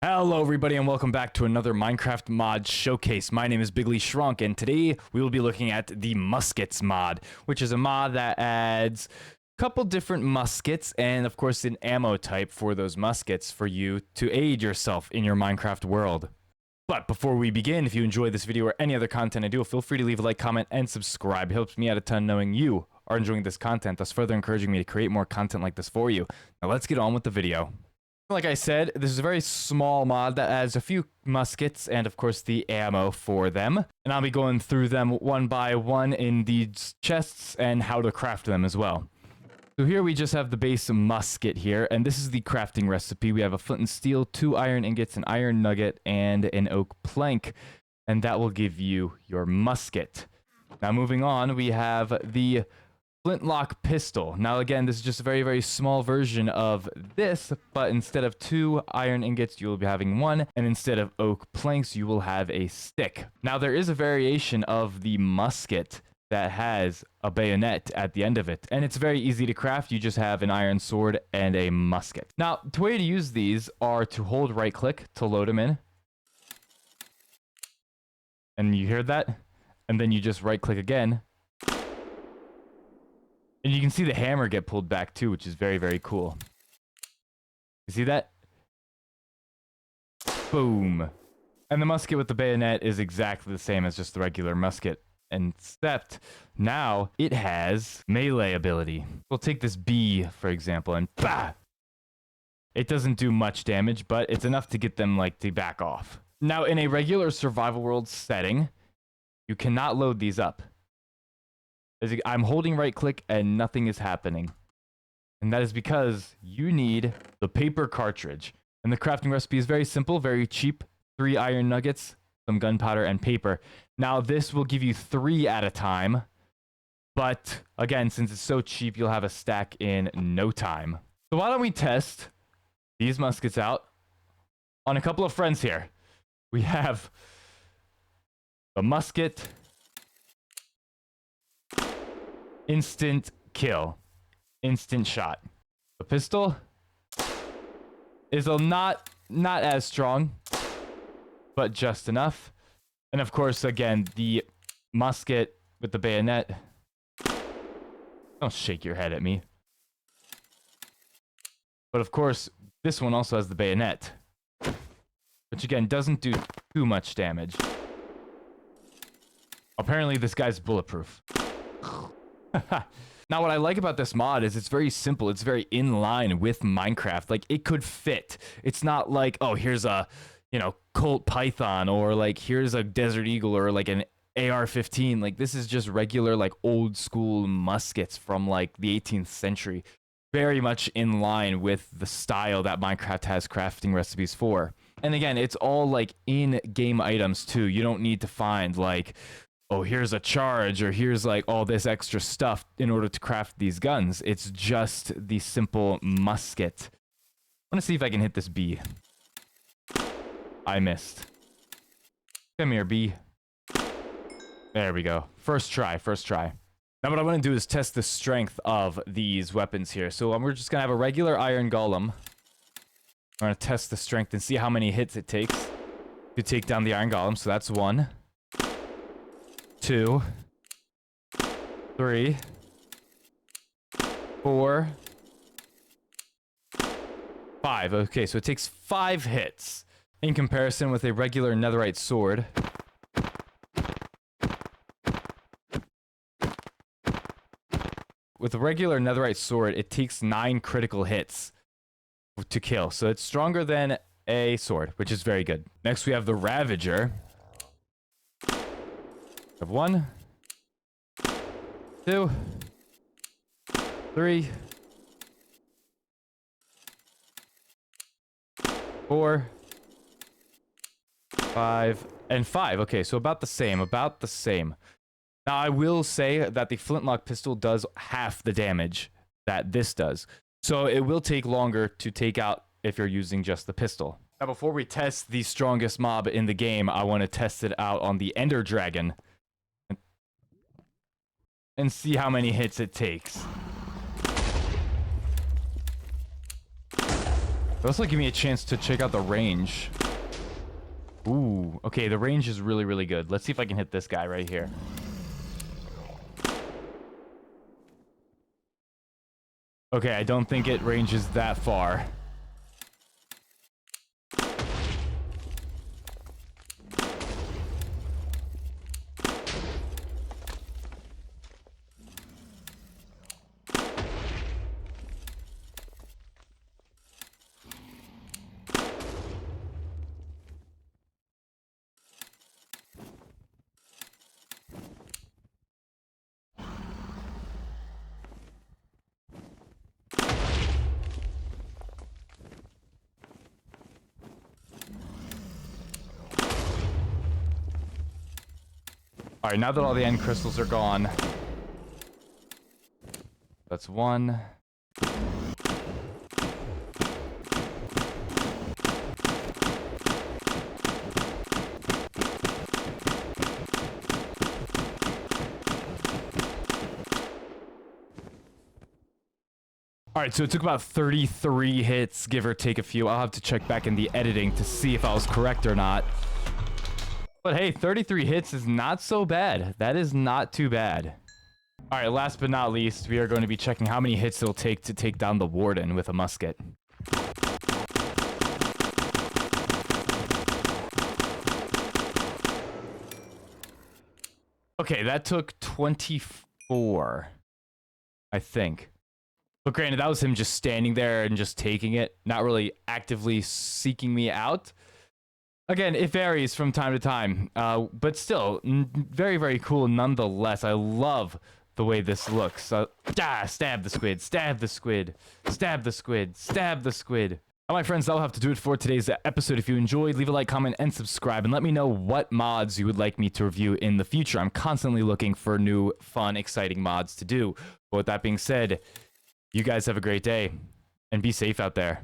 Hello everybody and welcome back to another Minecraft mod showcase. My name is Bigly Shrunk and today we will be looking at the Muskets mod, which is a mod that adds a couple different muskets and of course an ammo type for those muskets for you to aid yourself in your Minecraft world. But before we begin, if you enjoy this video or any other content I do, feel free to leave a like, comment, and subscribe. It helps me out a ton knowing you are enjoying this content, thus further encouraging me to create more content like this for you. Now let's get on with the video. Like I said, this is a very small mod that adds a few muskets and of course the ammo for them. And I'll be going through them one by one in these chests and how to craft them as well. So here we just have the base musket here, and this is the crafting recipe. We have a flint and steel, 2 iron ingots, an iron nugget, and an oak plank. And that will give you your musket. Now moving on, we have the flintlock pistol. Now again, this is just a very, very small version of this, but instead of 2 iron ingots, you will be having 1, and instead of oak planks, you will have a stick. Now there is a variation of the musket that has a bayonet at the end of it, and it's very easy to craft. You just have an iron sword and a musket. Now, the way to use these are to hold right click to load them in. And you hear that? And then you just right click again. And you can see the hammer get pulled back too, which is very, very cool. You see that? Boom. And the musket with the bayonet is exactly the same as just the regular musket, except now it has melee ability. We'll take this bee, for example, and bah! It doesn't do much damage, but it's enough to get them like to back off. Now, in a regular survival world setting, you cannot load these up. I'm holding right click and nothing is happening. And that is because you need the paper cartridge. And the crafting recipe is very simple, very cheap. 3 iron nuggets, some gunpowder, and paper. Now this will give you 3 at a time. But again, since it's so cheap, you'll have a stack in no time. So why don't we test these muskets out on a couple of friends here. We have the musket. Instant kill. Instant shot. The pistol is not as strong, but just enough. And of course, again, the musket with the bayonet. Don't shake your head at me. But of course, this one also has the bayonet, which again doesn't do too much damage. Apparently, this guy's bulletproof. Now, what I like about this mod is it's very simple. It's very in line with Minecraft. Like, it could fit. It's not like, oh, here's a, Colt Python, or like, here's a Desert Eagle, or like an AR-15. Like, this is just regular, like, old school muskets from like the 18th century. Very much in line with the style that Minecraft has crafting recipes for. And again, it's all like in-game items too. You don't need to find like, oh, here's a charge, or here's like all this extra stuff in order to craft these guns. It's just the simple musket. I want to see if I can hit this bee. I missed. Come here, bee. There we go. First try, first try. Now what I want to do is test the strength of these weapons here. So we're just going to have a regular iron golem. We're going to test the strength and see how many hits it takes to take down the iron golem. So that's 1, 2, 3, 4, 5. Okay, so it takes 5 hits in comparison with a regular netherite sword. With a regular netherite sword, it takes 9 critical hits to kill. So it's stronger than a sword, which is very good. Next, we have the Ravager. Of 1, 2, 3, 4, 5, and 5. Okay, so about the same, about the same. Now, I will say that the flintlock pistol does half the damage that this does. So it will take longer to take out if you're using just the pistol. Now, before we test the strongest mob in the game, I want to test it out on the Ender Dragon and see how many hits it takes. also give me a chance to check out the range. Ooh, okay, the range is really, really good. Let's see if I can hit this guy right here. Okay, I don't think it ranges that far. All right, now that all the end crystals are gone, that's one. All right, so it took about 33 hits, give or take a few. I'll have to check back in the editing to see if I was correct or not. But hey, 33 hits is not so bad. That is not too bad. All right, last but not least, we are going to be checking how many hits it'll take to take down the Warden with a musket. Okay, that took 24, I think. But granted, that was him just standing there and just taking it, not really actively seeking me out. Again, it varies from time to time, but still, very, very cool nonetheless. I love the way this looks. Stab the squid, stab the squid, stab the squid, stab the squid. All right, my friends, that'll have to do it for today's episode. If you enjoyed, leave a like, comment, and subscribe, and let me know what mods you would like me to review in the future. I'm constantly looking for new, fun, exciting mods to do. But with that being said, you guys have a great day, and be safe out there.